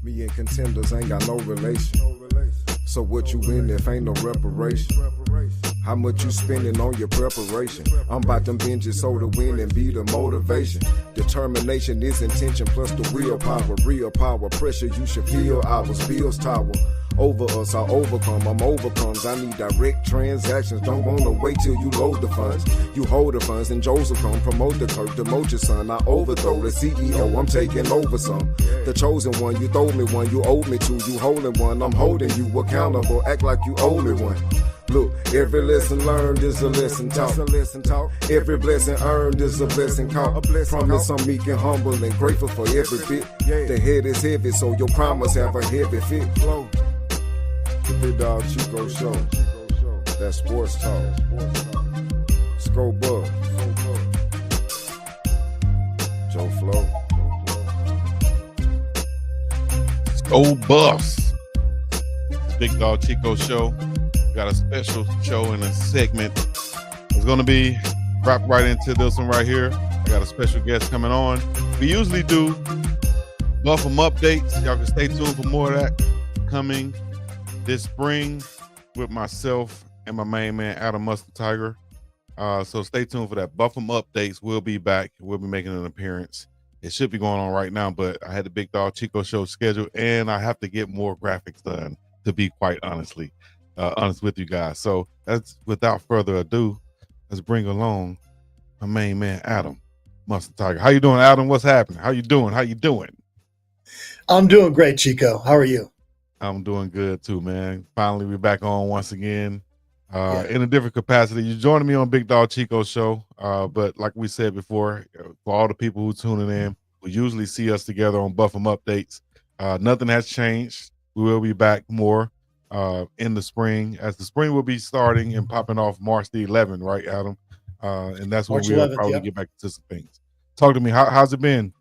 Me and contenders ain't got no relation. So what you in if ain't no reparation? How much you spending on your preparation? I'm about them binges so to win and be the motivation. Determination is intention plus the willpower. Real power, pressure you should feel ours. Bills tower. Over us, I overcome, I'm overcomes. I need direct transactions, don't wanna wait till you load the funds. You hold the funds and Joseph come, promote the clerk, demote your son. I overthrow the CEO, I'm taking over some. The chosen one, you throw me one, you owe me two, you holding one, I'm holding you accountable, act like you owe me one. Look, every lesson learned is a lesson taught. Every blessing earned is a blessing caught. Promise I'm meek and humble and grateful for every bit. The head is heavy, so your promise have a heavy fit. The Biggdogg Chico Show. That sports talk. Sco Bug. Joe Flo. Go Buffs. Biggdogg Chico Show. We got a special show in a segment. It's going to be wrapped right into this one right here. I got a special guest coming on. We usually do Buff 'em updates. Y'all can stay tuned for more of that coming this spring with myself and my main man, Adam Mustard Tiger. So stay tuned for that. Buff 'em updates. We'll be back. We'll be making an appearance. It should be going on right now, but I had the Biggdogg Chico Show scheduled, and I have to get more graphics done, to be quite honest with you guys. So that's without further ado, let's bring along my main man, Adam Mustard Tiger. How you doing, Adam? What's happening? How you doing? I'm doing great, Chico. How are you? I'm doing good too, man. Finally, we're back on once again in a different capacity. You're joining me on Biggdogg Chico Show, but like we said before, for all the people who tuning in, we usually see us together on Buff 'em updates. Nothing has changed. We will be back more in the spring, as the spring will be starting and popping off March the 11th, right, Adam? And that's when March we'll 11th, probably yep. get back to some things. Talk to me. How's it been?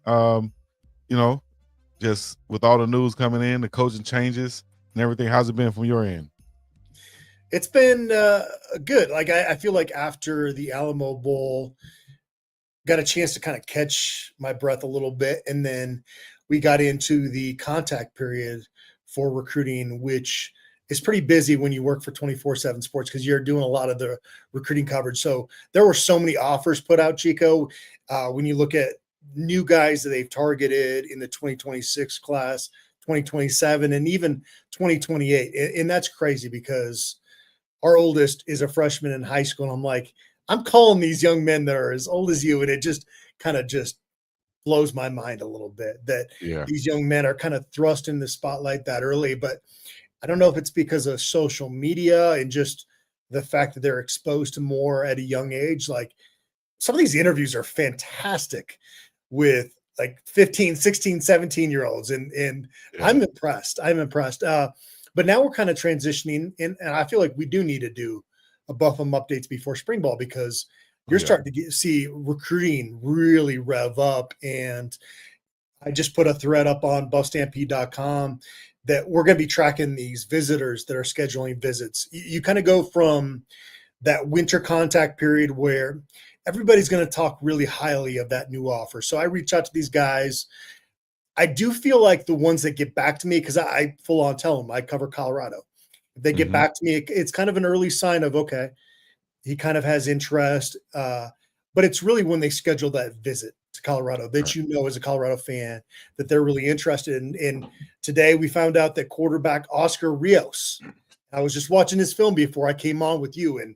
Just with all the news coming in, the coaching changes and everything, how's it been from your end? It's been good. Like I feel like after the Alamo Bowl, got a chance to kind of catch my breath a little bit, and then we got into the contact period for recruiting, which is pretty busy when you work for 24/7 Sports because you're doing a lot of the recruiting coverage. So there were so many offers put out, Chico. When you look at new guys that they've targeted in the 2026 class, 2027, and even 2028. And that's crazy because our oldest is a freshman in high school. And I'm like, I'm calling these young men that are as old as you. And it just kind of just blows my mind a little bit that these young men are kind of thrust in the spotlight that early. But I don't know if it's because of social media and just the fact that they're exposed to more at a young age. Like some of these interviews are fantastic with like 15, 16, 17-year-olds. And I'm impressed. But now we're kind of transitioning and I feel like we do need to do a Buff 'em updates before spring ball because you're starting to see recruiting really rev up. And I just put a thread up on buffstampede.com that we're going to be tracking these visitors that are scheduling visits. You kind of go from that winter contact period where everybody's going to talk really highly of that new offer. So I reach out to these guys. I do feel like the ones that get back to me, because I full on tell them I cover Colorado. If they get back to me, it's kind of an early sign of, okay, he kind of has interest. But it's really when they schedule that visit to Colorado that you know as a Colorado fan that they're really interested in. And today we found out that quarterback Oscar Rios, I was just watching his film before I came on with you, and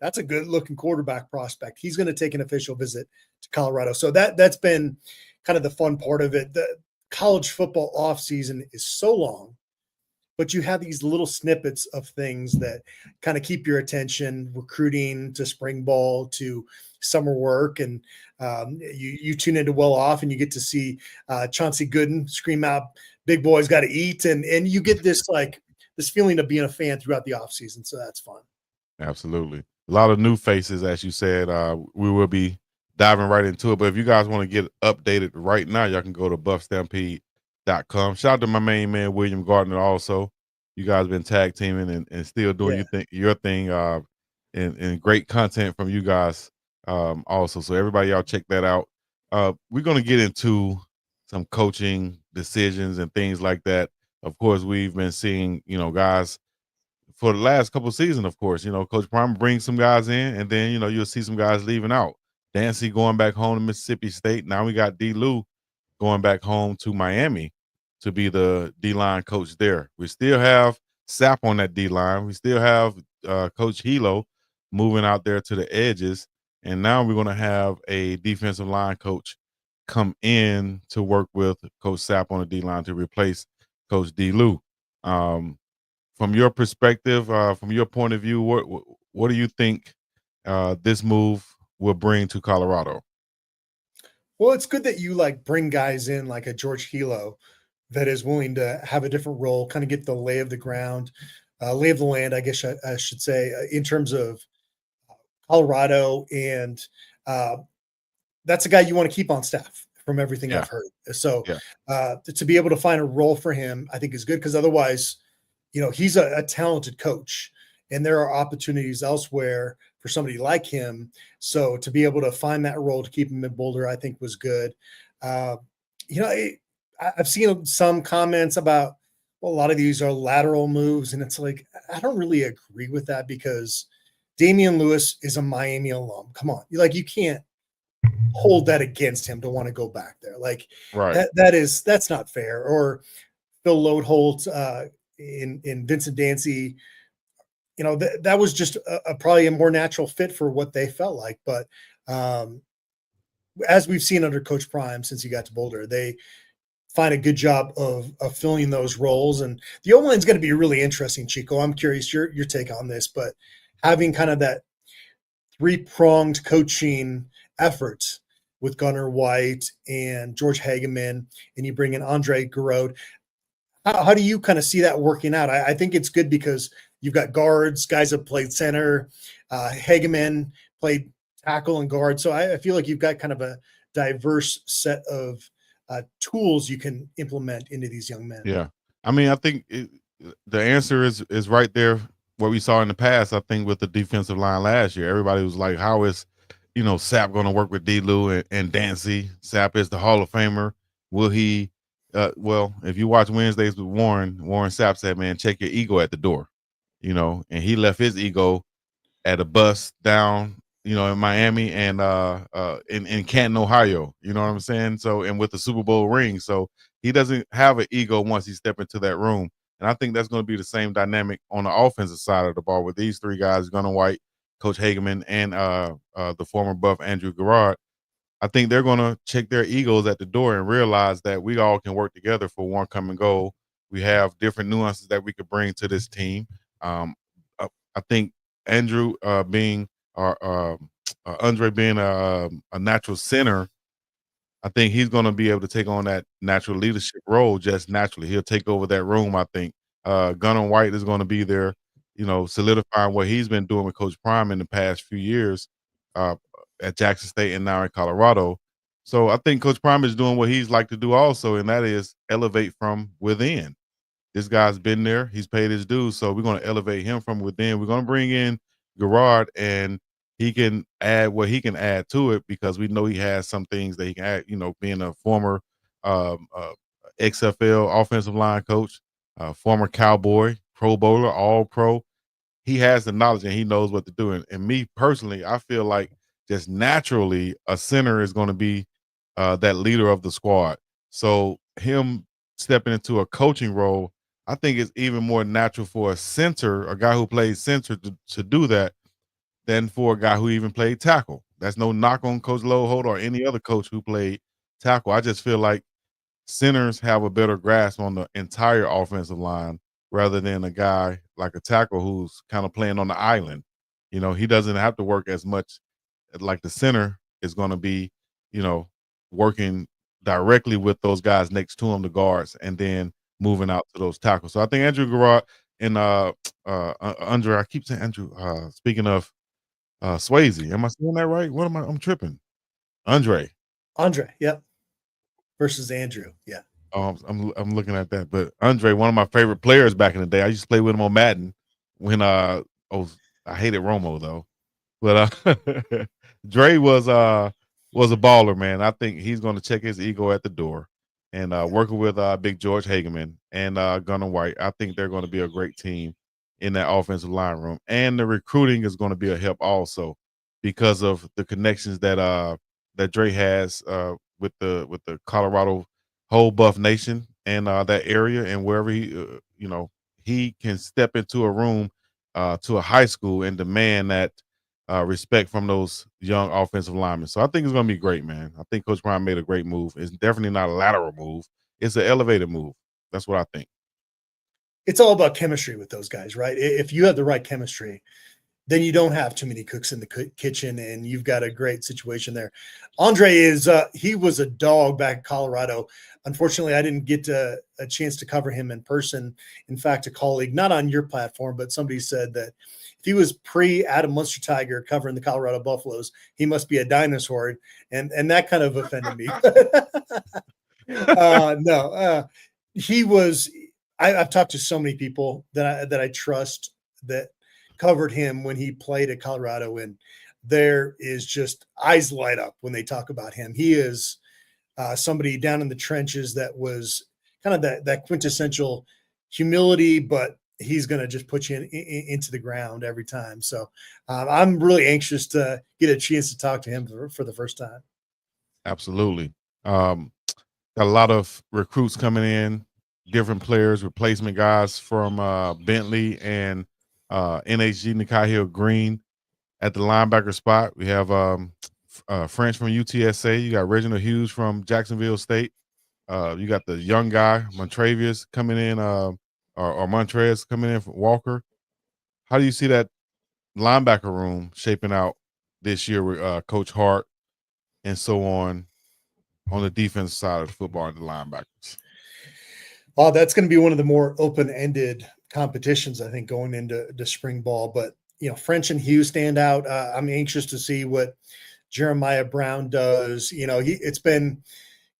that's a good-looking quarterback prospect. He's going to take an official visit to Colorado. So that's been kind of the fun part of it. The college football offseason is so long, but you have these little snippets of things that kind of keep your attention, recruiting to spring ball to summer work. And you tune into Well Off and you get to see Chauncey Gooden scream out, "Big boys got to eat." And you get this feeling of being a fan throughout the offseason. So that's fun. Absolutely. A lot of new faces, as you said. We will be diving right into it. But if you guys want to get updated right now, y'all can go to buffstampede.com. Shout out to my main man, William Gardner, also. You guys been tag teaming and still doing your thing and great content from you guys also. So everybody, y'all check that out. We're going to get into some coaching decisions and things like that. Of course, we've been seeing, guys for the last couple of seasons, of course, Coach Prime brings some guys in, and then, you'll see some guys leaving out. Dancy going back home to Mississippi State. Now we got D. Lou going back home to Miami to be the D-line coach there. We still have Sap on that D-line. We still have Coach Hilo moving out there to the edges. And now we're going to have a defensive line coach come in to work with Coach Sap on the D-line to replace Coach D. Lou. From your perspective, from your point of view, what do you think this move will bring to Colorado? Well, it's good that you bring guys in like a George Hilo that is willing to have a different role, kind of get the lay of the ground, lay of the land, I guess I should say, in terms of Colorado. And that's a guy you want to keep on staff from everything Yeah. I've heard. So Yeah. To be able to find a role for him, I think is good, because otherwise, he's a talented coach and there are opportunities elsewhere for somebody like him. So to be able to find that role to keep him in Boulder, I think was good. I've seen some comments about, well, a lot of these are lateral moves, and it's like, I don't really agree with that, because Damian Lewis is a Miami alum. Come on. You can't hold that against him to want to go back there. Right. That's not fair. Or Phil Lodeholt in Vincent Dancy, that was just probably a more natural fit for what they felt like. But as we've seen under Coach Prime, since he got to Boulder, they find a good job of filling those roles. And the O-line is going to be really interesting, Chico. I'm curious your take on this, but having kind of that three-pronged coaching effort with Gunnar White and George Hageman, and you bring in Andre Garode, how do you kind of see that working out? I think it's good because you've got guards, guys that played center. Hageman played tackle and guard. So I feel like you've got kind of a diverse set of tools you can implement into these young men. Yeah. I mean, I think the answer is right there, what we saw in the past. I think with the defensive line last year, everybody was like, how is, Sap going to work with D. Lou and Dancy? Sap is the Hall of Famer. Will he? Well, if you watch Wednesdays with Warren Sapp said, man, check your ego at the door, and he left his ego at a bus down, in Miami and in Canton, Ohio, you know what I'm saying? So, and with the Super Bowl ring. So he doesn't have an ego once he step into that room. And I think that's going to be the same dynamic on the offensive side of the ball with these three guys, Gunnar White, Coach Hageman, and the former Buff Andrew Garrard. I think they're going to check their egos at the door and realize that we all can work together for one common goal. We have different nuances that we could bring to this team. I think Andrew being Andre being a natural center, I think he's going to be able to take on that natural leadership role just naturally. He'll take over that room, I think. Gunnar White is going to be there, solidifying what he's been doing with Coach Prime in the past few years at Jackson State and now in Colorado. So I think Coach Prime is doing what he's like to do also, and that is elevate from within. This guy's been there. He's paid his dues. So we're going to elevate him from within. We're going to bring in Garrard, and he can add what he can add to it, because we know he has some things that he can add, being a former XFL offensive line coach, former Cowboy, Pro Bowler, All Pro. He has the knowledge and he knows what to do. And me personally, I feel like just naturally a center is going to be that leader of the squad. So him stepping into a coaching role, I think it's even more natural for a center, a guy who plays center, to do that than for a guy who even played tackle. That's no knock on Coach Lodeholt or any other coach who played tackle. I just feel like centers have a better grasp on the entire offensive line rather than a guy like a tackle who's kind of playing on the island. He doesn't have to work as much like the center is going to be, working directly with those guys next to him, the guards, and then moving out to those tackles. So I think Andrew Garrard and Andre, I keep saying Andrew, speaking of Swayze, am I saying that right? What am I'm tripping? Andre, yep. Versus Andrew, yeah. I'm looking at that, but Andre, one of my favorite players back in the day. I used to play with him on Madden when I hated Romo though, but Dre was a baller, man. I think he's going to check his ego at the door, and working with Big George Hageman and Gunnar White. I think they're going to be a great team in that offensive line room, and the recruiting is going to be a help also because of the connections that Dre has with the Colorado whole Buff Nation and that area, and wherever he can step into a room to a high school and demand that respect from those young offensive linemen. So I think it's going to be great, man. I think Coach Prime made a great move. It's definitely not a lateral move. It's an elevated move. That's what I think. It's all about chemistry with those guys, right? If you have the right chemistry, then you don't have too many cooks in the kitchen, and you've got a great situation there. Andre he was a dog back in Colorado. Unfortunately, I didn't get a chance to cover him in person. In fact, a colleague, not on your platform, but somebody said that if he was pre-Adam Munster Tiger covering the Colorado Buffaloes, he must be a dinosaur, and that kind of offended me. No, he was. I've talked to so many people that I trust that covered him when he played at Colorado, and there is just eyes light up when they talk about him. He is somebody down in the trenches that was kind of that quintessential humility, but he's going to just put you into the ground every time. So I'm really anxious to get a chance to talk to him for the first time. Absolutely. Got a lot of recruits coming in, different players, replacement guys from Bentley and NHG Nikai Hill Green at the linebacker spot. We have French from UTSA. You got Reginald Hughes from Jacksonville State. You got the young guy, Montravius, coming in, or Montrez coming in from Walker. How do you see that linebacker room shaping out this year with Coach Hart and so on the defensive side of the football and the linebackers? Oh, that's going to be one of the more open-ended competitions, I think, going into the spring ball. But, French and Hughes stand out. I'm anxious to see what Jeremiah Brown does. It's been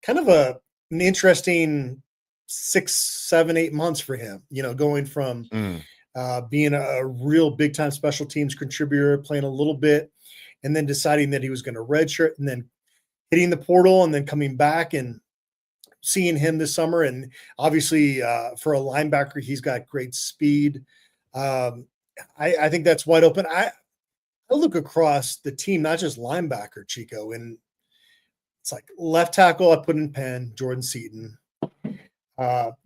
kind of an interesting 6, 7, 8 months for him, going from being a real big-time special teams contributor, playing a little bit, and then deciding that he was going to redshirt, and then hitting the portal, and then coming back and seeing him this summer. And obviously for a linebacker, he's got great speed. I think that's wide open. I look across the team, not just linebacker, Chico, and it's like left tackle, I put in Penn, Jordan Seaton.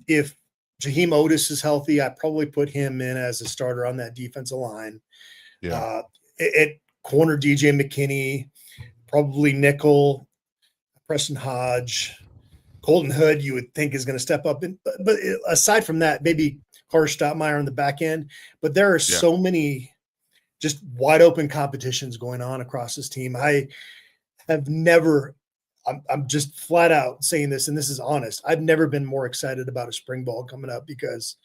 If Jaheim Otis is healthy, I probably put him in as a starter on that defensive line. Yeah. At corner, DJ McKinney, probably nickel, Preston Hodge, Colton Hood, you would think is going to step up. But aside from that, maybe Carter Stottmeyer on the back end. But there are so many just wide open competitions going on across this team. I have never – I'm just flat out saying this, and this is honest. I've never been more excited about a spring ball coming up because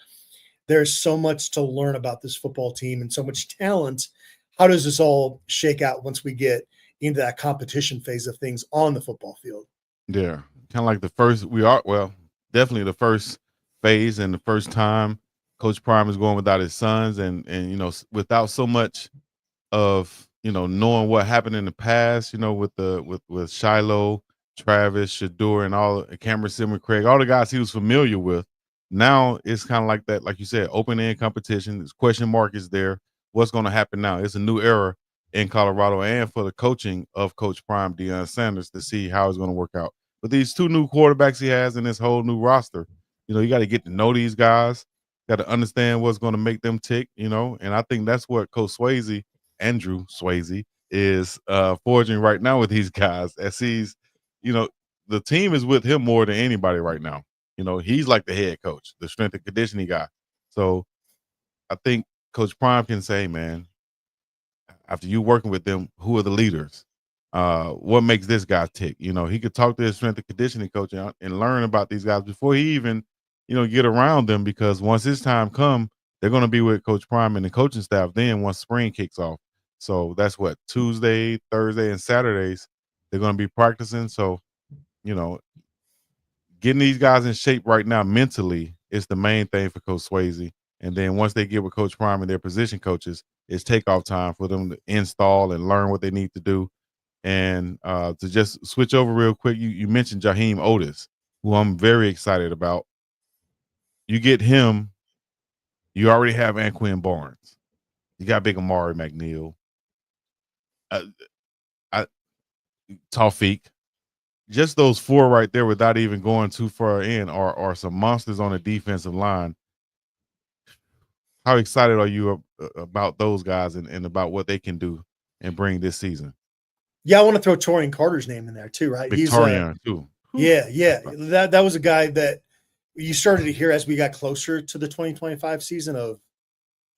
there's so much to learn about this football team and so much talent. How does this all shake out once we get into that competition phase of things on the football field? Yeah. Kind of like definitely the first phase and the first time Coach Prime is going without his sons and without so much of, knowing what happened in the past, with Shiloh, Travis, Shador, and all Cameron Simon, Craig, all the guys he was familiar with. Now it's kind of like that, like you said, open end competition. This question mark is there. What's going to happen now? It's a new era in Colorado and for the coaching of Coach Prime, Deion Sanders, to see how it's going to work out. But these two new quarterbacks he has in this whole new roster, you got to get to know these guys, got to understand what's going to make them tick, and I think that's what Coach Andrew Swayze, is forging right now with these guys as he's, the team is with him more than anybody right now. He's like the head coach, the strength and conditioning guy. So I think Coach Prime can say, man, after you working with them, who are the leaders? What makes this guy tick? He could talk to his strength and conditioning coach and learn about these guys before he even, get around them, because once his time come, they're going to be with Coach Prime and the coaching staff then once spring kicks off. So that's what, Tuesday, Thursday, and Saturdays they're going to be practicing. So, getting these guys in shape right now mentally is the main thing for Coach Swayze. And then once they get with Coach Prime and their position coaches, it's takeoff time for them to install and learn what they need to do. And to just switch over real quick, you mentioned Jaheim Otis. who I'm very excited about. You get him, you already have Anquin Barnes. You got big Amari McNeil. Tawfiq. Just those four right there without even going too far in are some monsters on the defensive line. How excited are you about those guys and about what they can do and bring this season? Yeah, I want to throw Torian Carter's name in there too, right? Victorian too. Yeah. That was a guy that you started to hear as we got closer to the 2025 season of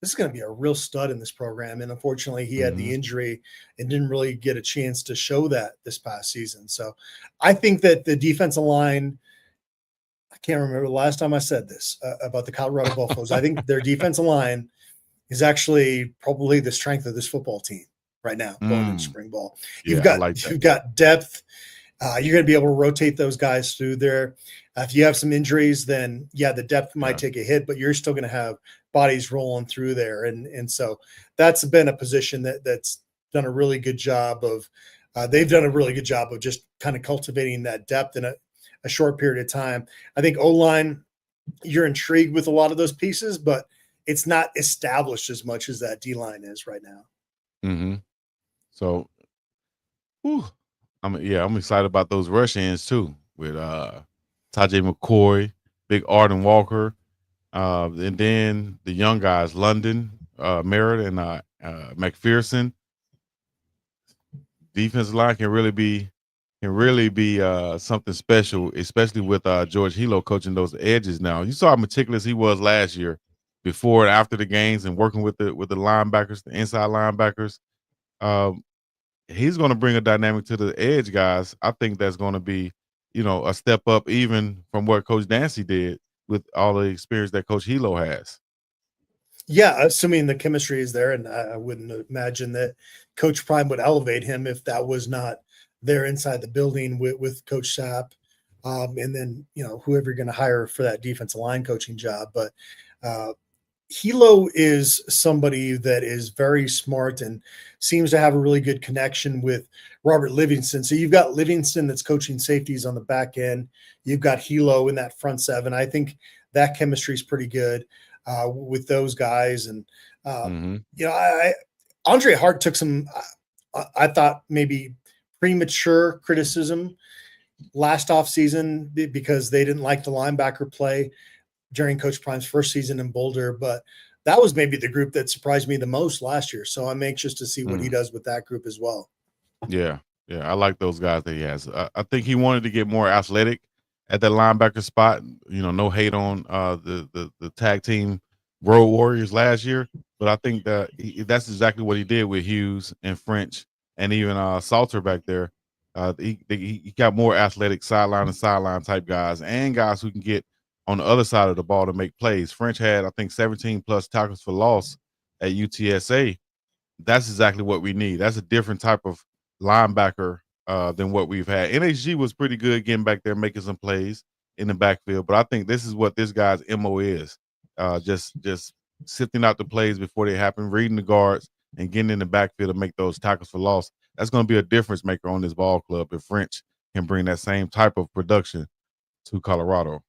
this is going to be a real stud in this program. And unfortunately, he had the injury and didn't really get a chance to show that this past season. So I think that the defensive line, I can't remember the last time I said this about the Colorado Buffaloes. I think their defensive line is actually probably the strength of this football team right now going into spring ball. You've got depth. You're going to be able to rotate those guys through there. If you have some injuries, then the depth might take a hit, but you're still going to have bodies rolling through there. And so that's been a position that's done a really good job of, they've done a really good job of just kind of cultivating that depth in a short period of time. I think O-line, you're intrigued with a lot of those pieces, but it's not established as much as that D-line is right now. So, I'm excited about those rush ends too with Tajay McCoy, big Arden Walker, and then the young guys, London, Merritt, and McPherson. Defensive line can really be something special, especially with George Hilo coaching those edges now. You saw how meticulous he was last year, before and after the games, and working with the linebackers, the inside linebackers. He's going to bring a dynamic to the edge guys. I think that's going to be, a step up even from what Coach Dancy did with all the experience that Coach Hilo has. Yeah, assuming the chemistry is there, and I wouldn't imagine that Coach Prime would elevate him if that was not there inside the building with Coach Sapp, and then whoever you're going to hire for that defensive line coaching job. But Hilo is somebody that is very smart and seems to have a really good connection with Robert Livingston. So you've got Livingston that's coaching safeties on the back end. You've got Hilo in that front seven. I think that chemistry is pretty good with those guys. And, Andre Hart took some, I thought maybe premature criticism last offseason because they didn't like the linebacker play during Coach Prime's first season in Boulder, but that was maybe the group that surprised me the most last year. So I'm anxious to see what he does with that group as well. Yeah. I like those guys that he has. I think he wanted to get more athletic at that linebacker spot. No hate on the tag team Road Warriors last year, but I think that that's exactly what he did with Hughes and French and even Salter back there. He got more athletic sideline and sideline type guys and guys who can get on the other side of the ball to make plays. French had, I think, 17 plus tackles for loss at UTSA. That's exactly what we need. That's a different type of linebacker than what we've had. NHG was pretty good getting back there, making some plays in the backfield, but I think this is what this guy's MO is. Just sifting out the plays before they happen, reading the guards, and getting in the backfield to make those tackles for loss. That's going to be a difference maker on this ball club if French can bring that same type of production to Colorado.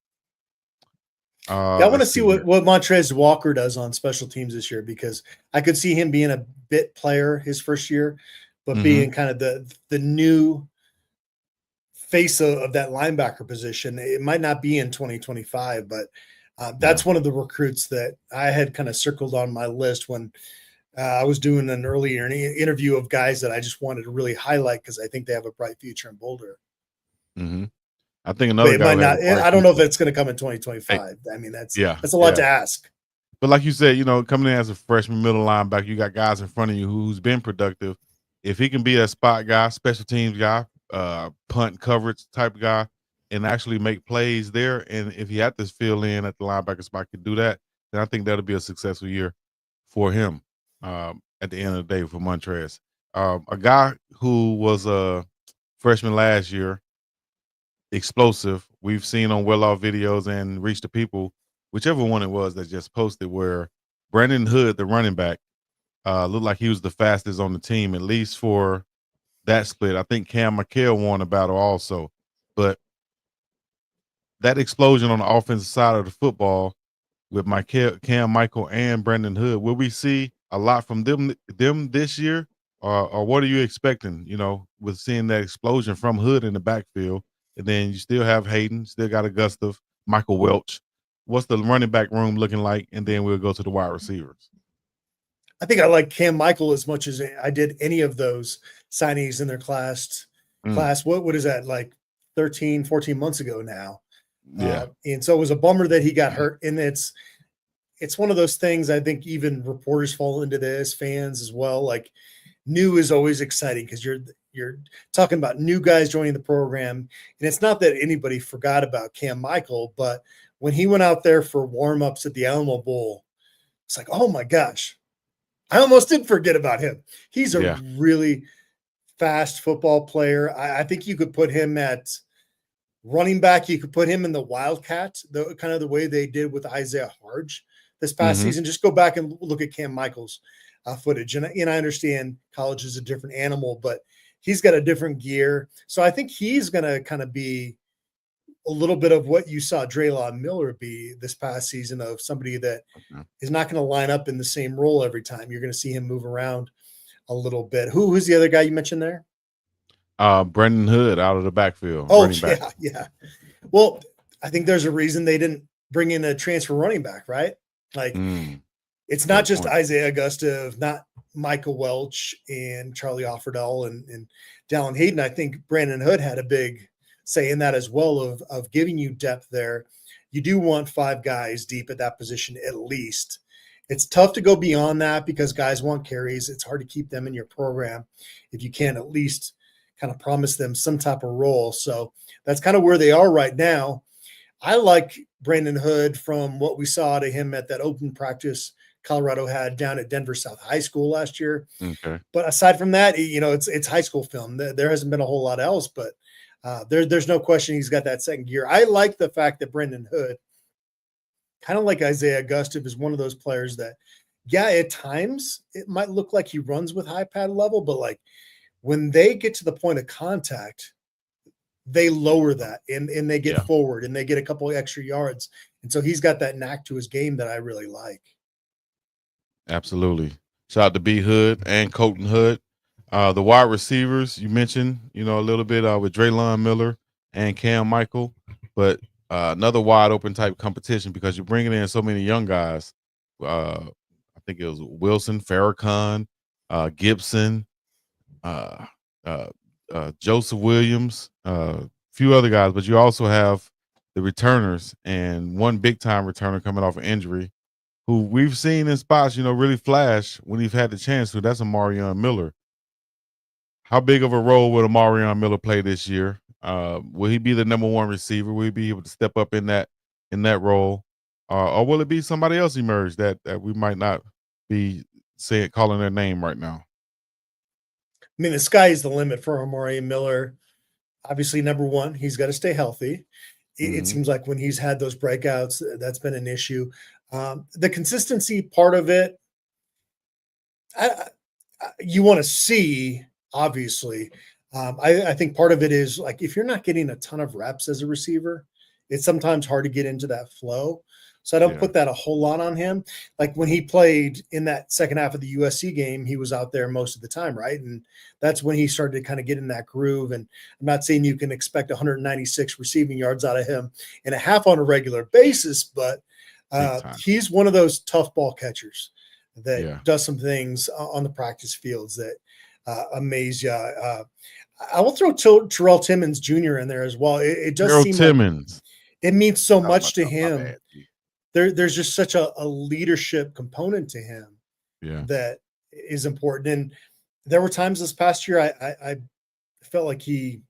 I want to see what Montrez Walker does on special teams this year, because I could see him being a bit player his first year, but being kind of the new face of that linebacker position. It might not be in 2025, but that's one of the recruits that I had kind of circled on my list when I was doing an earlier interview of guys that I just wanted to really highlight because I think they have a bright future in Boulder. I think another guy. I don't know if it's going to come in 2025. I mean, that's a lot to ask. But like you said, coming in as a freshman middle linebacker, you got guys in front of you who's been productive. If he can be a spot guy, special teams guy, punt coverage type guy, and actually make plays there, and if he had to fill in at the linebacker spot, could do that, then I think that'll be a successful year for him at the end of the day for Montrez. A guy who was a freshman last year, explosive, we've seen on well-off videos and Reach the People, whichever one it was that just posted, where Brandon Hood, the running back, looked like he was the fastest on the team, at least for that split. I think Cam McHale won a battle also. But that explosion on the offensive side of the football with Cam Michael and Brandon Hood, will we see a lot from them this year? Or what are you expecting, with seeing that explosion from Hood in the backfield? And then you still have Hayden, still got Augustov, Michael Welch. What's the running back room looking like? And then we'll go to the wide receivers. I think I like Cam Michael as much as I did any of those signees in their class. What is that, like 13, 14 months ago now? Yeah. And so it was a bummer that he got hurt. And it's one of those things, I think even reporters fall into this, fans as well. Like, new is always exciting because you're talking about new guys joining the program. And it's not that anybody forgot about Cam Michael, but when he went out there for warm-ups at the Alamo Bowl, it's like, oh my gosh, I almost did forget about him. He's a really fast football player. I think you could put him at running back. You could put him in the Wildcat, kind of the way they did with Isaiah Harge this past season. Just go back and look at Cam Michael's footage. And I understand college is a different animal, but he's got a different gear. So I think he's going to kind of be a little bit of what you saw Draylon Miller be this past season, of somebody that is not going to line up in the same role every time. You're going to see him move around a little bit. Who's the other guy you mentioned there? Brendan Hood out of the backfield. Oh, yeah. Well, I think there's a reason they didn't bring in a transfer running back, right? Like, it's not just Isaiah Augustov, not Michael Welch and Charlie Offerdell and Dallin Hayden. I think Brandon Hood had a big say in that as well, of giving you depth there. You do want 5 guys deep at that position at least. It's tough to go beyond that because guys want carries. It's hard to keep them in your program if you can't at least kind of promise them some type of role. So that's kind of where they are right now. I like Brandon Hood from what we saw to him at that open practice Colorado had down at Denver South High School last year. Okay. But aside from that, it's high school film. There hasn't been a whole lot else, but there's no question he's got that second gear. I like the fact that Brandon Hood, kind of like Isaiah Augustov, is one of those players that, at times it might look like he runs with high pad level, but like when they get to the point of contact, they lower that and they get forward and they get a couple of extra yards. And so he's got that knack to his game that I really like. Absolutely. Shout out to B Hood and Colton Hood. The wide receivers, you mentioned, a little bit with Draylon Miller and Cam Michael, but another wide open type competition because you're bringing in so many young guys. I think it was Wilson, Farrakhan, Gibson, Joseph Williams, a few other guys, but you also have the returners and one big time returner coming off an injury who we've seen in spots, really flash when he's had the chance to. That's Amarion Miller. How big of a role will Amarion Miller play this year? Will he be the number 1 receiver? Will he be able to step up in that role? Or will it be somebody else emerge that we might not be calling their name right now? I mean, the sky is the limit for Amarion Miller. Obviously, number 1, he's got to stay healthy. It seems like when he's had those breakouts, that's been an issue. The consistency part of it, you want to see, obviously. I think part of it is, like, if you're not getting a ton of reps as a receiver, it's sometimes hard to get into that flow. So I don't put that a whole lot on him. Like when he played in that second half of the USC game, he was out there most of the time, right? And that's when he started to kind of get in that groove. And I'm not saying you can expect 196 receiving yards out of him in a half on a regular basis, but he's one of those tough ball catchers that does some things on the practice fields that amaze you. I will throw Terrell Timmons Jr. in there as well. It does seem Timmons. Like it means so much to him. There's just such a leadership component to him that is important. And there were times this past year I felt like he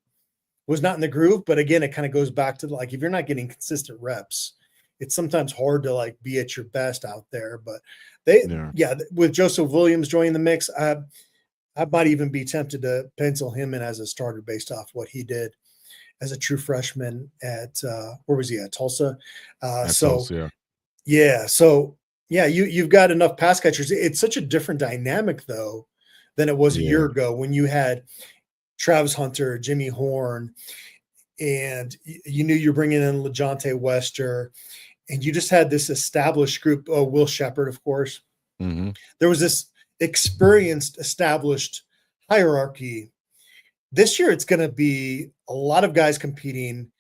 was not in the groove. But again, it kind of goes back to, like, if you're not getting consistent reps, it's sometimes hard to, like, be at your best out there. But with Joseph Williams joining the mix, I might even be tempted to pencil him in as a starter based off what he did as a true freshman at where was he at? Tulsa. Tulsa, you've got enough pass catchers. It's such a different dynamic though than it was a year ago when you had Travis Hunter, Jimmy Horn, and you knew you're bringing in LeJohntay Wester, and you just had this established group. Oh, Will Shepherd, of course. Mm-hmm. There was this experienced, established hierarchy. This year, it's going to be a lot of guys competing,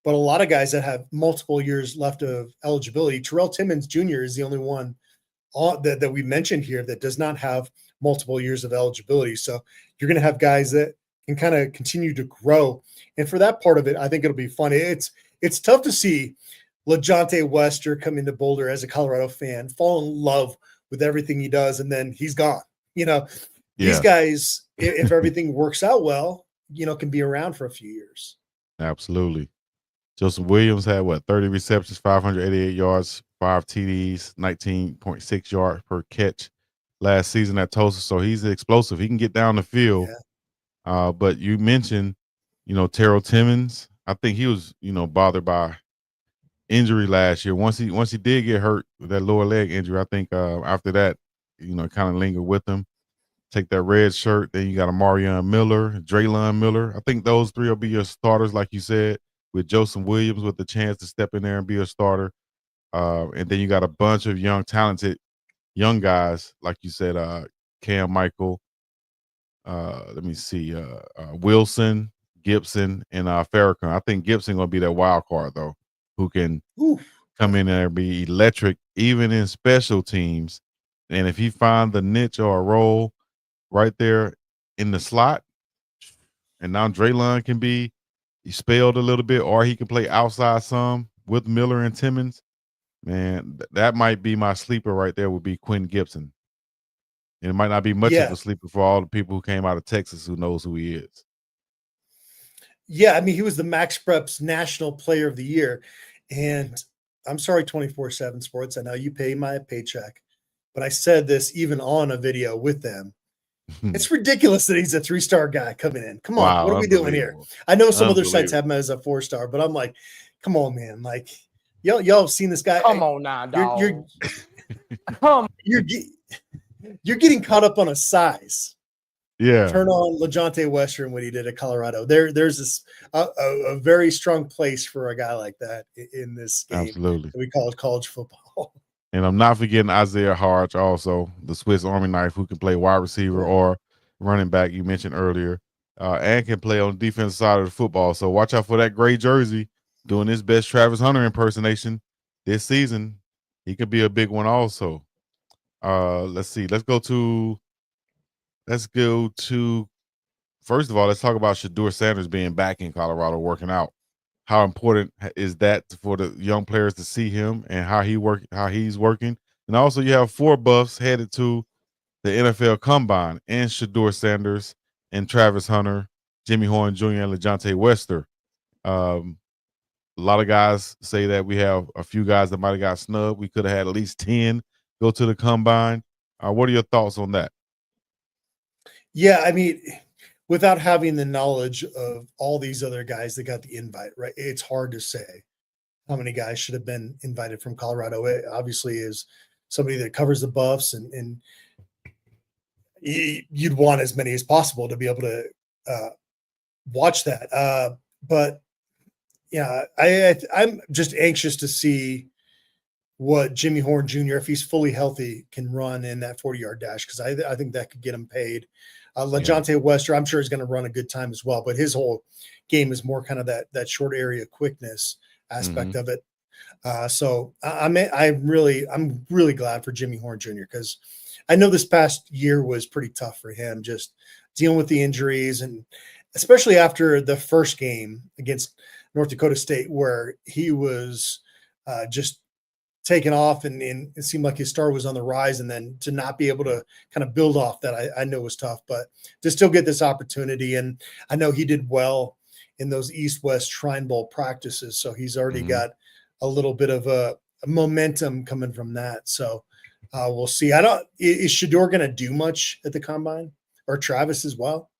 but a lot of guys that have multiple years left of eligibility. Terrell Timmons Jr. is the only one that we mentioned here that does not have multiple years of eligibility. So you're going to have guys that can kind of continue to grow. And for that part of it, I think it'll be fun. It's tough to see LeJohntay Wester come into Boulder as a Colorado fan, fall in love with everything he does, and then he's gone. These guys, if everything works out well, can be around for a few years. Absolutely. Joseph Williams had 30 receptions, 588 yards, 5 TDs, 19.6 yards per catch last season at Tulsa. So he's explosive. He can get down the field. Yeah. But you mentioned, Terrell Timmons. I think he was, bothered by injury last year. Once he did get hurt with that lower leg injury, I think after that, kind of lingered with him. Take that red shirt. Then you got Amarion Miller, Draylon Miller. I think those three will be your starters, like you said, with Joseph Williams with the chance to step in there and be a starter. And then you got a bunch of talented young guys, like you said, Cam Michael. Let me see, Wilson, Gibson, and Farrakhan. I think Gibson going to be that wild card, though, who can come in there and be electric, even in special teams. And if he find the niche or a role right there in the slot, and now Draylon can be spelled a little bit, or he can play outside some with Miller and Timmons. Man, that might be my sleeper right there, would be Quinn Gibson. And it might not be much of a sleeper for all the people who came out of Texas who knows who he is. Yeah, I mean, he was the Max Preps National Player of the Year. And I'm sorry, 24/7 Sports, I know you pay my paycheck, but I said this even on a video with them. It's ridiculous that he's a 3-star guy coming in. Come on, what are we doing here? I know some other sites have him as a 4-star, but I'm like, come on, man. Like, y'all have seen this guy. Come on now, dog. You're getting caught up on a size. Yeah. Turn on LeJohntay Wester and what he did at Colorado. There's this a very strong place for a guy like that in this game. Absolutely. That we call it college football. And I'm not forgetting Isaiah Harge, also the Swiss Army knife, who can play wide receiver or running back, you mentioned earlier, and can play on the defensive side of the football. So watch out for that gray jersey doing his best Travis Hunter impersonation this season. He could be a big one also. Let's see. Let's go to first of all, let's talk about Shedeur Sanders being back in Colorado working out. How important is that for the young players to see him and how he's working? And also, you have 4 buffs headed to the NFL Combine, and Shedeur Sanders and Travis Hunter, Jimmy Horn Jr., and LeJohntay Wester. A lot of guys say that we have a few guys that might have got snubbed. We could have had at least 10 go to the Combine. What are your thoughts on that? Yeah, I mean, without having the knowledge of all these other guys that got the invite, right? It's hard to say how many guys should have been invited from Colorado. It obviously is somebody that covers the buffs, and you'd want as many as possible to be able to watch that. But yeah, I'm just anxious to see what Jimmy Horn Jr., if he's fully healthy, can run in that 40-yard dash, because I think that could get him paid. LeJohntay Wester, I'm sure, is going to run a good time as well, but his whole game is more kind of that short area quickness aspect of it. So I'm really glad for Jimmy Horn Jr., because I know this past year was pretty tough for him, just dealing with the injuries, and especially after the first game against North Dakota State, where he was just taken off, and it seemed like his star was on the rise, and then to not be able to kind of build off that, I know was tough, but to still get this opportunity. And I know he did well in those East-West Shrine Bowl practices, so he's already got a little bit of a momentum coming from that. So we'll see. Is Shedeur going to do much at the Combine, or Travis as well?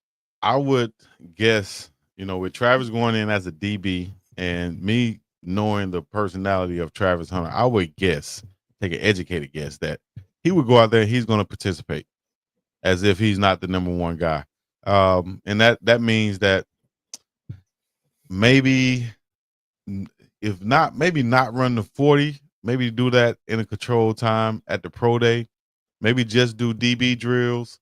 I would guess, with Travis going in as a DB and me knowing the personality of Travis Hunter, I would guess, take an educated guess, that he would go out there and he's going to participate as if he's not the number one guy. And that means that maybe if not, maybe not run the 40. Maybe do that in a controlled time at the pro day. Maybe just do DB drills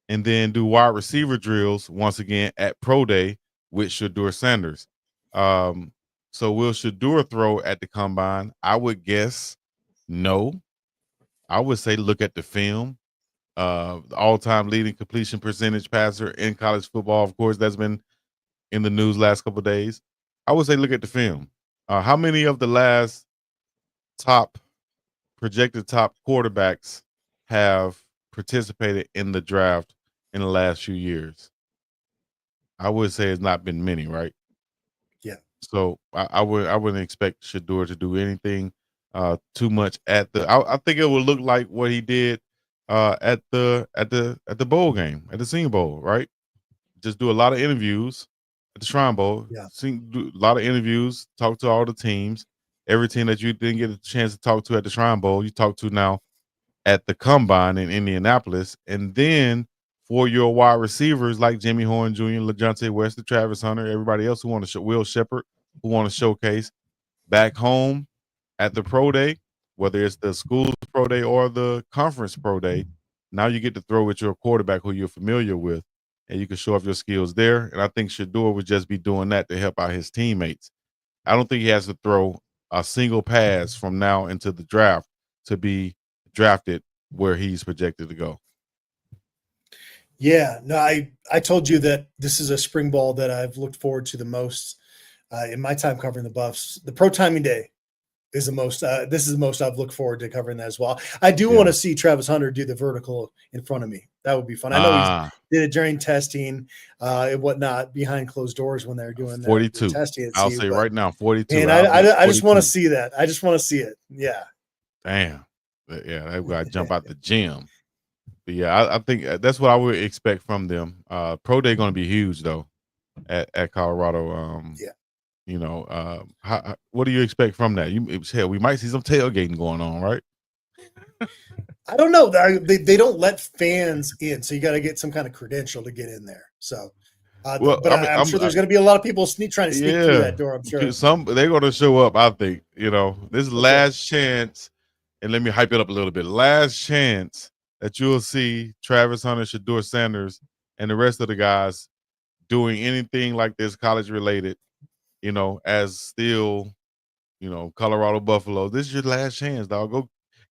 and then do wide receiver drills once again at pro day with Shador Sanders. So will Shador throw at the combine? I would guess no. I would say look at the film. The all-time leading completion percentage passer in college football, of course, that's been in the news last couple of days. I would say look at the film. How many of the last projected top quarterbacks have participated in the draft in the last few years? I would say it's not been many, right? Yeah. So I wouldn't expect Shador to do anything too much at the. I think it would look like what he did at the bowl game, at the Senior Bowl, right? Just do a lot of interviews at the Shrine Bowl. Yeah. Do a lot of interviews, talk to all the teams. Every team that you didn't get a chance to talk to at the Shrine Bowl, you talk to now at the Combine in Indianapolis. And then for your wide receivers like Jimmy Horn Jr., LaJohntay West, Travis Hunter, everybody else who want to Will Shepherd, who want to showcase back home at the pro day, whether it's the school's pro day or the conference pro day, now you get to throw with your quarterback who you're familiar with, and you can show off your skills there. And I think Shador would just be doing that to help out his teammates. I don't think he has to throw a single pass from now into the draft to be drafted where he's projected to go. Yeah, no, I told you that this is a spring ball that I've looked forward to the most in my time covering the Buffs. The pro timing day is the most. This is the most I've looked forward to covering that as well. I do want to see Travis Hunter do the vertical in front of me. That would be fun. I know he did it during testing and whatnot behind closed doors when they were doing 42 testing. I'll say right now 42. And I just want to see that. I just want to see it. Yeah. Damn. Yeah, they've got to jump out the gym. But yeah, I think that's what I would expect from them. Pro day going to be huge though at Colorado. Yeah. You know, what do you expect from that? We might see some tailgating going on, right? I don't know. They don't let fans in, so you got to get some kind of credential to get in there. So, I'm sure there's going to be a lot of people trying to sneak through that door. I'm sure they're going to show up. I think this is last chance, and let me hype it up a little bit. Last chance that you'll see Travis Hunter, Shador Sanders, and the rest of the guys doing anything like this college related. As still, Colorado Buffalo. This is your last chance, dog.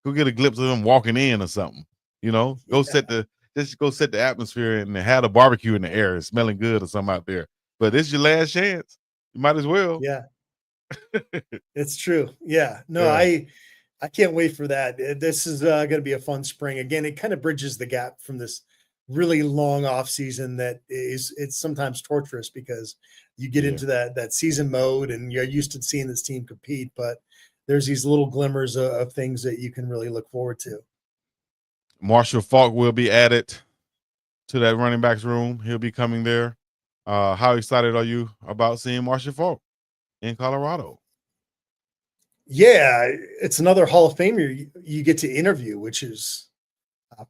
Go get a glimpse of them walking in or something. Go set the atmosphere and have a barbecue in the air and smelling good or something out there. But this is your last chance. You might as well. Yeah. It's true. Yeah. No, yeah. I can't wait for that. This is going to be a fun spring. Again, it kind of bridges the gap from this really long off season that it's sometimes torturous because you get into that season mode and you're used to seeing this team compete, but there's these little glimmers of things that you can really look forward to. Marshall Faulk will be added to that running backs room. He'll be coming there. How excited are you about seeing Marshall Faulk in Colorado? Yeah, it's another Hall of Famer you get to interview, which is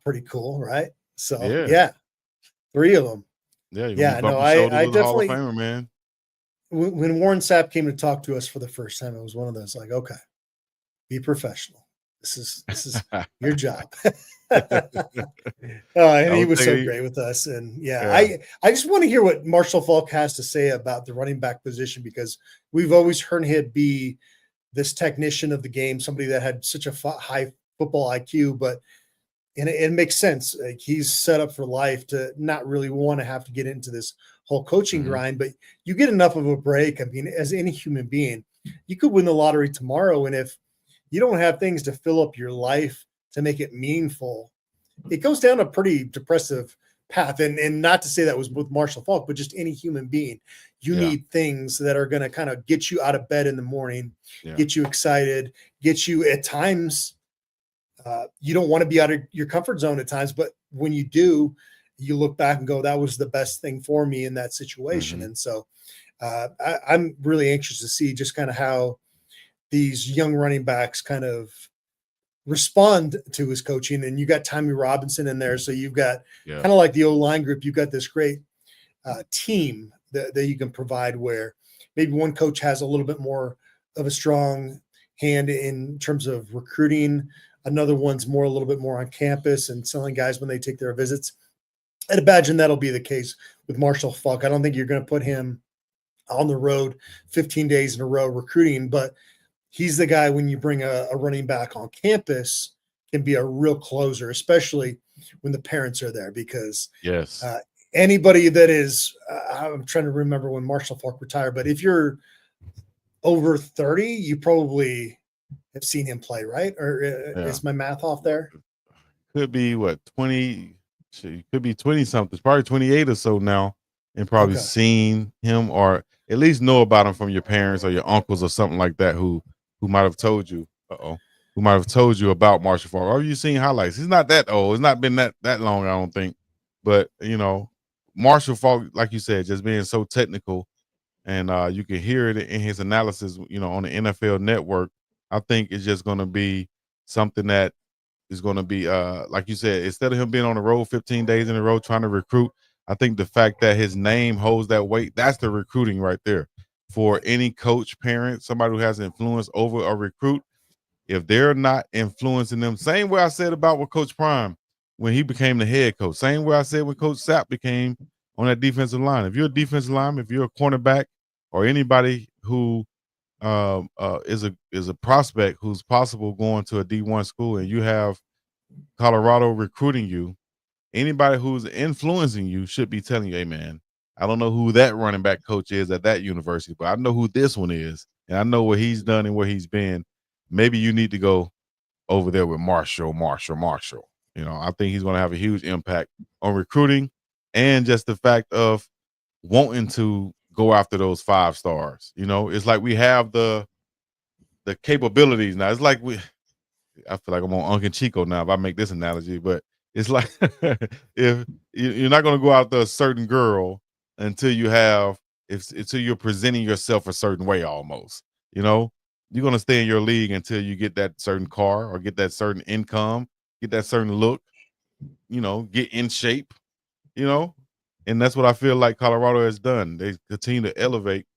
pretty cool, right? So yeah, 3 of them. Yeah. No, I definitely. Hall of Famer, man. When Warren Sapp came to talk to us for the first time, it was one of those like, okay, be professional. This is your job. And he was so great with us. And I just want to hear what Marshall Faulk has to say about the running back position, because we've always heard him be this technician of the game, somebody that had such a high football IQ, but it makes sense. Like, he's set up for life to not really want to have to get into this whole coaching grind, but you get enough of a break. I mean, as any human being, you could win the lottery tomorrow. And if you don't have things to fill up your life to make it meaningful, it goes down a pretty depressive path. And not to say that was with Marshall Faulk, but just any human being. You need things that are going to kind of get you out of bed in the morning, get you excited, get you at times. You don't want to be out of your comfort zone at times, but when you do, you look back and go, that was the best thing for me in that situation. And so I'm really anxious to see just kind of how these young running backs kind of respond to his coaching. And you got Tommy Robinson in there. So you've got kind of like the O-line group. You've got this great team that you can provide where maybe one coach has a little bit more of a strong hand in terms of recruiting. Another one's more a little bit more on campus and selling guys when they take their visits. I'd imagine that'll be the case with Marshall Faulk. I don't think you're going to put him on the road 15 days in a row recruiting, but he's the guy when you bring a running back on campus can be a real closer, especially when the parents are there, because Yes. Anybody that is, I'm trying to remember when Marshall Faulk retired, but if you're over 30, you probably have seen him play, right? Or is my math off there? Could be what, 20, could be 20 something, probably 28 or so now, and probably seen him or at least know about him from your parents or your uncles or something like that who might have told you, who might have told you about Marshall Faulk. Or you've seen highlights. He's not that old. It's not been that long, I don't think. But, Marshall Faulk, like you said, just being so technical, and you can hear it in his analysis, on the NFL Network. I think it's just going to be something that is going to be, like you said, instead of him being on the road 15 days in a row trying to recruit, I think the fact that his name holds that weight, that's the recruiting right there. For any coach, parent, somebody who has influence over a recruit, if they're not influencing them, same way I said about with Coach Prime when he became the head coach, same way I said when Coach Sapp became on that defensive line. If you're a defensive lineman, if you're a cornerback, or anybody who is a prospect who's possible going to a D1 school, and you have Colorado recruiting you, anybody who's influencing you should be telling you, hey man, I don't know who that running back coach is at that university, but I know who this one is, and I know what he's done and where he's been. Maybe you need to go over there with Marshall. I think he's going to have a huge impact on recruiting, and just the fact of wanting to go after those 5 stars. It's like we have the capabilities now. It's like I feel like I'm on Uncle Chico now if I make this analogy, but it's like if you're not going to go after a certain girl until until you're presenting yourself a certain way almost. You're going to stay in your league until you get that certain car or get that certain income, get that certain look, get in shape, and that's what I feel like Colorado has done. They continue to elevate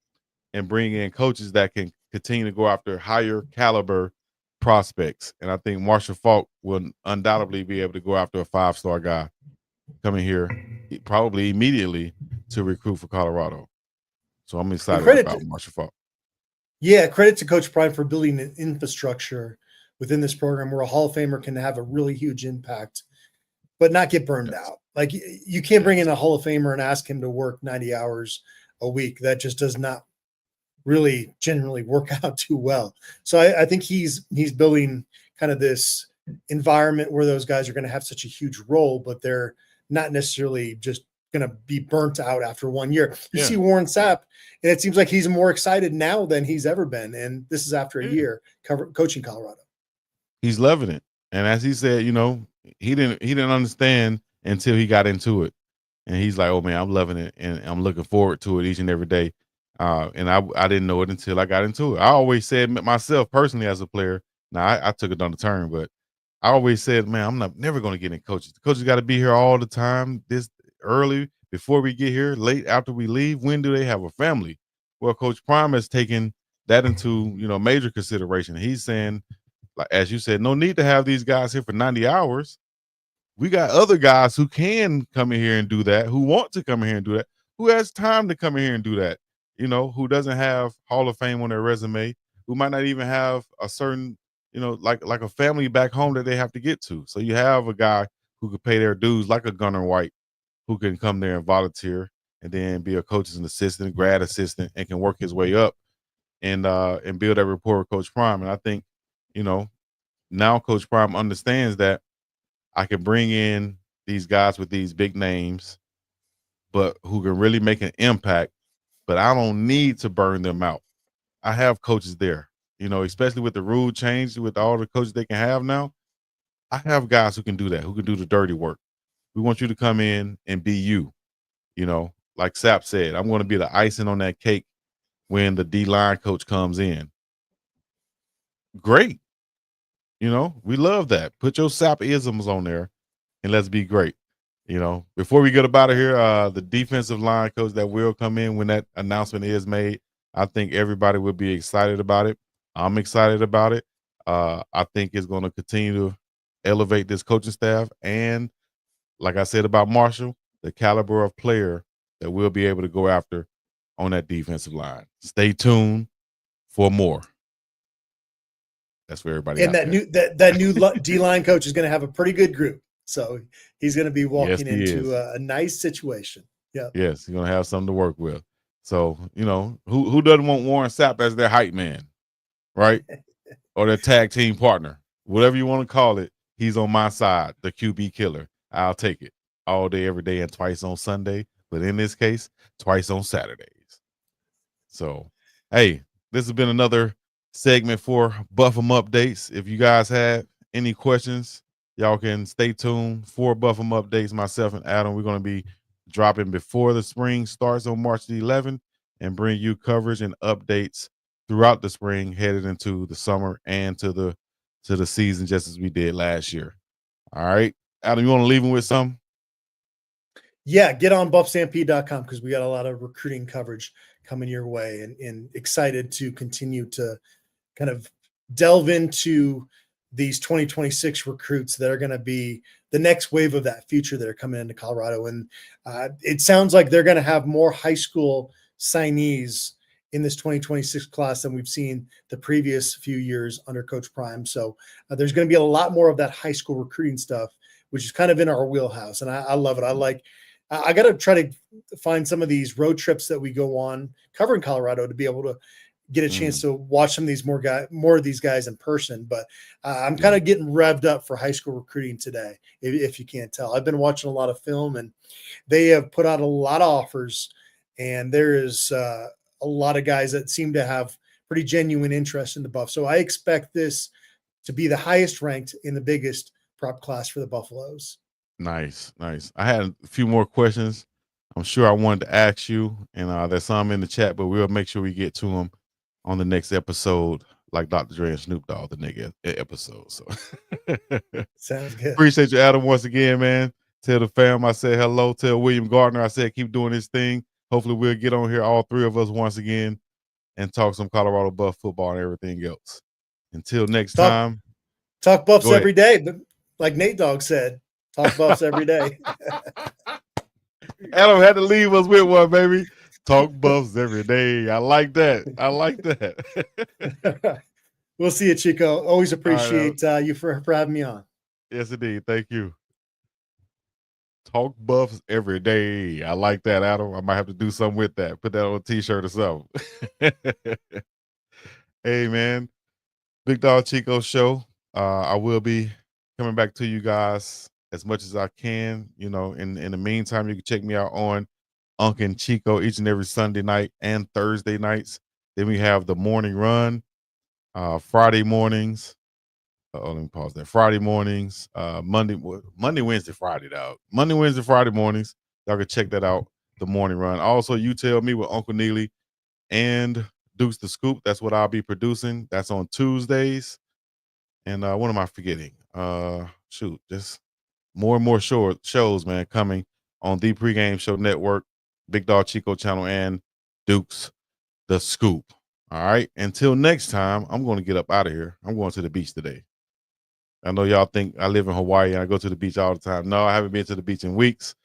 and bring in coaches that can continue to go after higher caliber prospects. And I think Marshall Faulk will undoubtedly be able to go after a 5-star guy coming here probably immediately to recruit for Colorado. So I'm excited about Marshall Faulk. Yeah, credit to Coach Prime for building an infrastructure within this program where a Hall of Famer can have a really huge impact, but not get burned out. Like, you can't bring in a Hall of Famer and ask him to work 90 hours a week. That just does not really generally work out too well. So I think he's building kind of this environment where those guys are going to have such a huge role, but they're not necessarily just going to be burnt out after 1 year. You see Warren Sapp, and it seems like he's more excited now than he's ever been. And this is after a year coaching Colorado. He's loving it. And as he said, he didn't understand until he got into it. And he's like, oh man, I'm loving it. And I'm looking forward to it each and every day. And I didn't know it until I got into it. I always said myself personally as a player, now I took it on the turn, but I always said, man, I'm never going to get in coaches. The coaches got to be here all the time, this early, before we get here, late after we leave. When do they have a family? Well, Coach Prime has taken that into, major consideration. He's saying, like, as you said, no need to have these guys here for 90 hours. We got other guys who can come in here and do that, who want to come in here and do that, who has time to come in here and do that, who doesn't have Hall of Fame on their resume, who might not even have a certain, like a family back home that they have to get to. So you have a guy who could pay their dues, like a Gunnar White, who can come there and volunteer and then be a coach's assistant, grad assistant, and can work his way up and build that rapport with Coach Prime. And I think, now Coach Prime understands that I can bring in these guys with these big names, but who can really make an impact, but I don't need to burn them out. I have coaches there, especially with the rule change, with all the coaches they can have now. I have guys who can do that, who can do the dirty work. We want you to come in and be you, like Sapp said, I'm going to be the icing on that cake when the D-line coach comes in. Great. We love that. Put your Sapp-isms on there and let's be great. Before we get up out of here, the defensive line coach that will come in when that announcement is made, I think everybody will be excited about it. I'm excited about it. I think it's going to continue to elevate this coaching staff. And like I said about Marshall, the caliber of player that we'll be able to go after on that defensive line. Stay tuned for more. That's for everybody And out there. that new D-line coach is going to have a pretty good group. So he's going to be walking into a nice situation. Yeah. Yes, he's going to have something to work with. So, who doesn't want Warren Sapp as their hype man, right? Or their tag team partner, whatever you want to call it. He's on my side, the QB killer. I'll take it all day, every day, and twice on Sunday. But in this case, twice on Saturdays. So, hey, this has been another segment for Buff 'em Updates. If you guys have any questions, y'all can stay tuned for Buff 'em Updates. Myself and Adam, we're going to be dropping before the spring starts on March the 11th and bring you coverage and updates throughout the spring, headed into the summer and to the season, just as we did last year. All right, Adam, you want to leave him with something? Yeah, get on buffstampede.com because we got a lot of recruiting coverage coming your way, and excited to continue to kind of delve into these 2026 recruits that are going to be the next wave of that future that are coming into Colorado. And it sounds like they're going to have more high school signees in this 2026 class than we've seen the previous few years under Coach Prime. So there's going to be a lot more of that high school recruiting stuff, which is kind of in our wheelhouse. And I love it. I got to try to find some of these road trips that we go on covering Colorado to be able to get a chance to watch some of these more of these guys in person. But I'm kind of getting revved up for high school recruiting today, if you can't tell. I've been watching a lot of film, and they have put out a lot of offers, and there is a lot of guys that seem to have pretty genuine interest in the Buff. So I expect this to be the highest ranked in the biggest prop class for the Buffaloes. Nice. I had a few more questions I'm sure I wanted to ask you, and there's some in the chat, but we'll make sure we get to them on the next episode, like Dr. Dre and Snoop Dogg, the next episode. So sounds good. Appreciate you, Adam, once again, man. Tell the fam I said hello. Tell William Gardner I said keep doing his thing. Hopefully we'll get on here, all three of us, once again, and talk some Colorado Buff football and everything else. Until next time. Talk Buffs every day, but like Nate Dogg said, talk Buffs every day. Adam had to leave us with one, baby. Talk Buffs every day. I like that. We'll see you, Chico. Always appreciate you for having me on. Yes, indeed. Thank you. Talk Buffs every day. I like that, Adam. I might have to do something with that. Put that on a t-shirt or something. Hey, man. Biggdogg Chico show. I will be coming back to you guys as much as I can. In the meantime, you can check me out on Unc and Chico each and every Sunday night and Thursday nights. Then we have the morning run, Friday mornings. Let me pause there. Friday mornings, Monday, Wednesday, Friday, dog. Monday, Wednesday, Friday mornings. Y'all can check that out, the morning run. Also, You Tell Me with Uncle Neely and Dukes the Scoop. That's what I'll be producing. That's on Tuesdays. And what am I forgetting? Just more and more shows, man, coming on the Pregame Show Network, Biggdogg Chico channel, and Dukes the Scoop. All right. Until next time, I'm going to get up out of here. I'm going to the beach today. I know y'all think I live in Hawaii and I go to the beach all the time. No, I haven't been to the beach in weeks.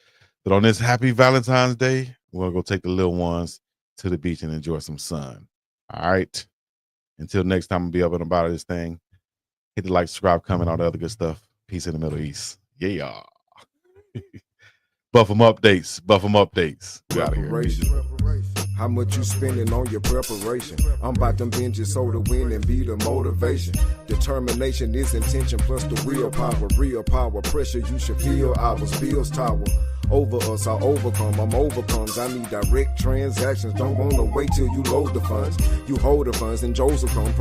But on this happy Valentine's Day, we're going to go take the little ones to the beach and enjoy some sun. All right. Until next time, I'll be up and about this thing. Hit the like, subscribe, comment, all the other good stuff. Peace in the Middle East. Yeah. Buff 'em updates. We out of here. How much you spending on your preparation? I'm about them binges so to win and be the motivation. Determination is intention plus the real power, pressure you should feel. Ours bills tower over us, I overcome. I'm overcomes. I need direct transactions. Don't wanna wait till you load the funds. You hold the funds and Joe's will come.